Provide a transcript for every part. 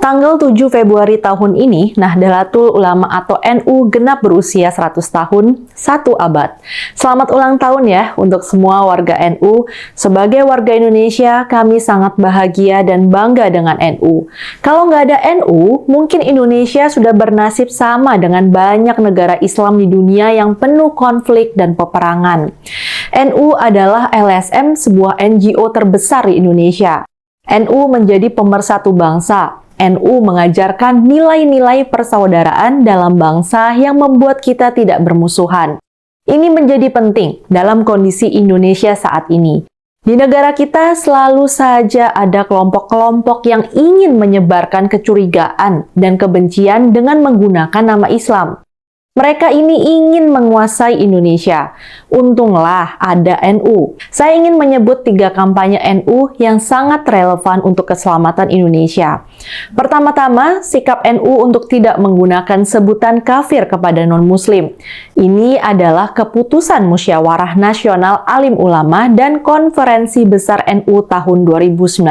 Tanggal 7 Februari tahun ini, Nahdlatul Ulama atau NU genap berusia 100 tahun, 1 abad. Selamat ulang tahun ya untuk semua warga NU. Sebagai warga Indonesia, kami sangat bahagia dan bangga dengan NU. Kalau nggak ada NU, mungkin Indonesia sudah bernasib sama dengan banyak negara Islam di dunia yang penuh konflik dan peperangan. NU adalah LSM, sebuah NGO terbesar di Indonesia. NU menjadi pemersatu bangsa. NU mengajarkan nilai-nilai persaudaraan dalam bangsa yang membuat kita tidak bermusuhan. Ini menjadi penting dalam kondisi Indonesia saat ini. Di negara kita selalu saja ada kelompok-kelompok yang ingin menyebarkan kecurigaan dan kebencian dengan menggunakan nama Islam. Mereka ini ingin menguasai Indonesia. Untunglah ada NU. Saya ingin menyebut 3 kampanye NU yang sangat relevan untuk keselamatan Indonesia. Pertama-tama, sikap NU untuk tidak menggunakan sebutan kafir kepada non-muslim. Ini adalah keputusan Musyawarah Nasional Alim Ulama dan Konferensi Besar NU tahun 2019.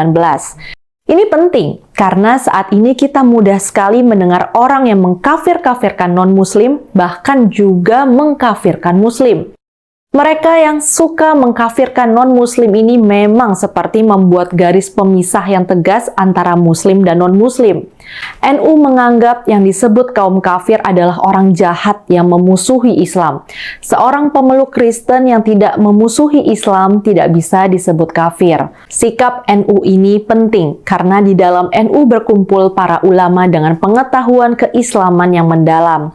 Ini penting, karena saat ini kita mudah sekali mendengar orang yang mengkafir-kafirkan non-muslim, bahkan juga mengkafirkan muslim. Mereka yang suka mengkafirkan non-muslim ini memang seperti membuat garis pemisah yang tegas antara muslim dan non-muslim. NU menganggap yang disebut kaum kafir adalah orang jahat yang memusuhi Islam. Seorang pemeluk Kristen yang tidak memusuhi Islam tidak bisa disebut kafir. Sikap NU ini penting karena di dalam NU berkumpul para ulama dengan pengetahuan keislaman yang mendalam.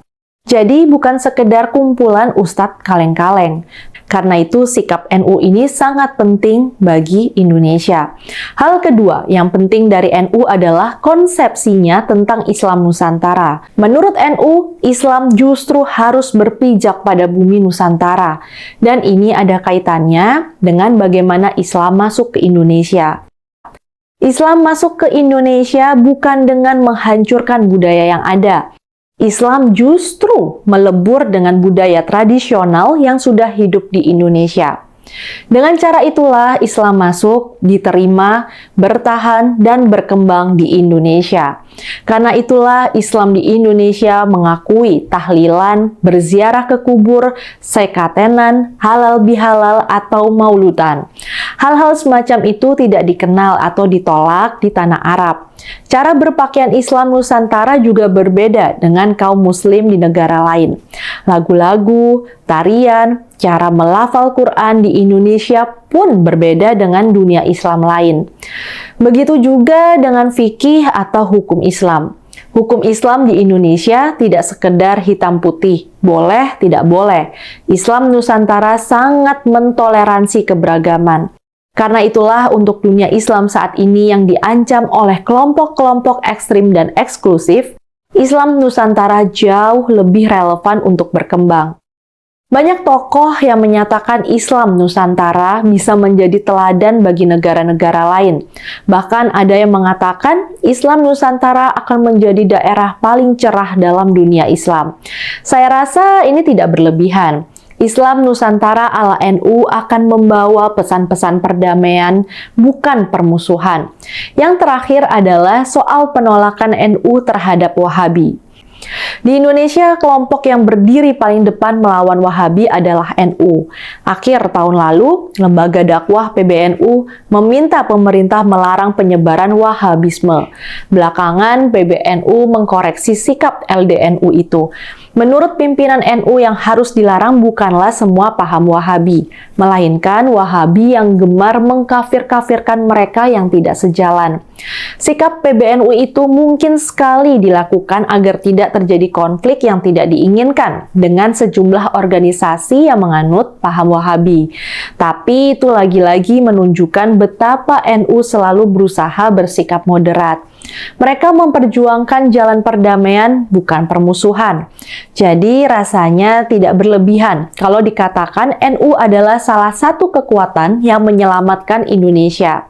Jadi bukan sekedar kumpulan ustadz kaleng-kaleng. Karena itu sikap NU ini sangat penting bagi Indonesia. Hal kedua yang penting dari NU adalah konsepsinya tentang Islam Nusantara. Menurut NU, Islam justru harus berpijak pada bumi Nusantara. Dan ini ada kaitannya dengan bagaimana Islam masuk ke Indonesia. Islam masuk ke Indonesia bukan dengan menghancurkan budaya yang ada. Islam justru melebur dengan budaya tradisional yang sudah hidup di Indonesia. Dengan cara itulah Islam masuk, diterima, bertahan, dan berkembang di Indonesia. Karena itulah Islam di Indonesia mengakui tahlilan, berziarah ke kubur, sekatenan, halal bihalal, atau mauludan. Hal-hal semacam itu tidak dikenal atau ditolak di tanah Arab. Cara berpakaian Islam Nusantara juga berbeda dengan kaum muslim di negara lain. Lagu-lagu, tarian, cara melafal Quran di Indonesia pun berbeda dengan dunia Islam lain. Begitu juga dengan fikih atau hukum Islam. Hukum Islam di Indonesia tidak sekedar hitam putih, boleh tidak boleh. Islam Nusantara sangat mentoleransi keberagaman. Karena itulah untuk dunia Islam saat ini yang diancam oleh kelompok-kelompok ekstrim dan eksklusif, Islam Nusantara jauh lebih relevan untuk berkembang. Banyak tokoh yang menyatakan Islam Nusantara bisa menjadi teladan bagi negara-negara lain. Bahkan ada yang mengatakan Islam Nusantara akan menjadi daerah paling cerah dalam dunia Islam. Saya rasa ini tidak berlebihan. Islam Nusantara ala NU akan membawa pesan-pesan perdamaian, bukan permusuhan. Yang terakhir adalah soal penolakan NU terhadap Wahabi. Di Indonesia, kelompok yang berdiri paling depan melawan Wahabi adalah NU. Akhir tahun lalu, Lembaga Dakwah PBNU meminta pemerintah melarang penyebaran Wahabisme. Belakangan, PBNU mengkoreksi sikap LDNU itu. Menurut pimpinan NU, yang harus dilarang bukanlah semua paham Wahabi, melainkan Wahabi yang gemar mengkafir-kafirkan mereka yang tidak sejalan. Sikap PBNU itu mungkin sekali dilakukan agar tidak terjadi konflik yang tidak diinginkan dengan sejumlah organisasi yang menganut paham Wahabi. Tapi itu lagi-lagi menunjukkan betapa NU selalu berusaha bersikap moderat. Mereka memperjuangkan jalan perdamaian, bukan permusuhan. Jadi rasanya tidak berlebihan kalau dikatakan NU adalah salah satu kekuatan yang menyelamatkan Indonesia.